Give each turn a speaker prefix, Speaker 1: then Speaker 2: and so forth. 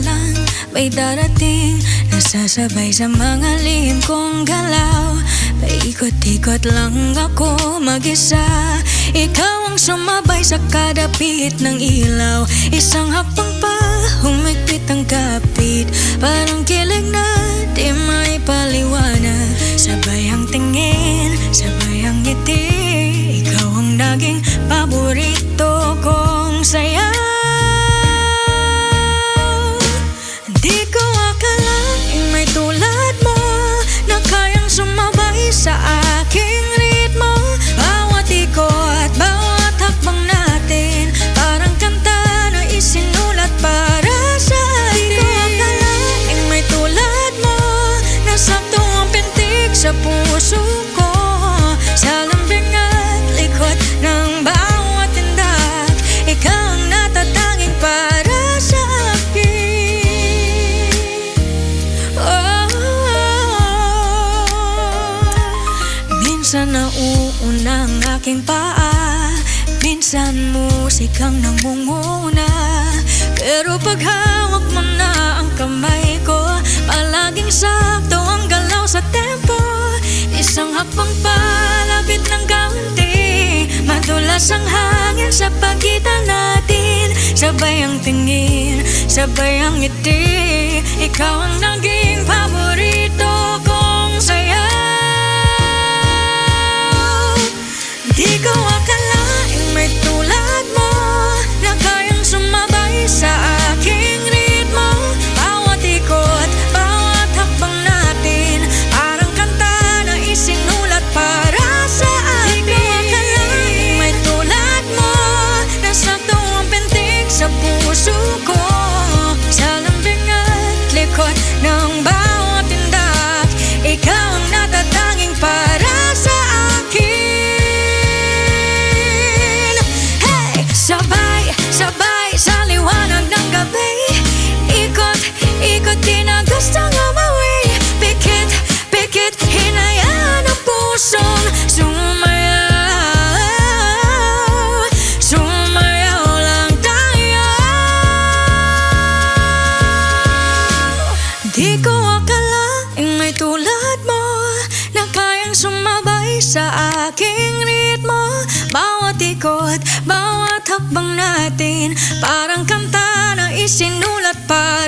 Speaker 1: lang may darating, nasasabay sa mga lihim kong galaw. Paikot-ikot lang ako mag-isa, ikaw ang sumabay sa kada pihit ng ilaw. Isang hakbang pa, humigpit ang kapit, parang kilig na di may paliwanag. Sabay ang tingin, sabay ang ngiti, ikaw ang naging paborito kong sayaw. Di ko akalaing may tulad mo na kayang sumabay sa aking ritmo. Bawat ikot, bawat hakbang natin, parang kanta na isinulat para sa atin. Di ko akalaing may tulad mo na sakto ang pintig sa puso ko, sa lambing at likod ng bawat tindak. Ikaw ang natatanging para sa akin. Minsan nauuna ang aking paa, minsan musikang nangunguna, pero pag hawak mo na ang kamay ko, palaging sakto ang galaw sa tempo. Isang hakbang palapit ng kaunti, madulas ang hangin sa pagitan natin. Sabay ang tingin, sabay ang ngiti, ikaw ang naging paborito kong sayaw. Di ko akalaing may tulad mo na kayang sumabay sa aking ritmo. Bawat ikot, bawat hakbang natin, parang kanta na isinulat para sa atin. Di ko akalaing may tulad mo na sakto ang pintig sa puso ko, sa lambing at likod ng bawat tindak. Ikaw ang natatanging para sa akin. Sabay, sabay sa liwanag ng gabi, ikot, ikot tinagos ng amawi. Pikit, pikit, hinayaan ang pusong sumayaw. Sumayaw lang tayo. Di ko akalaing may tulad mo na kayang sumabay sa aking ritmo. Bawat ikot, bawat hakbang natin, parang kanta na isinulat para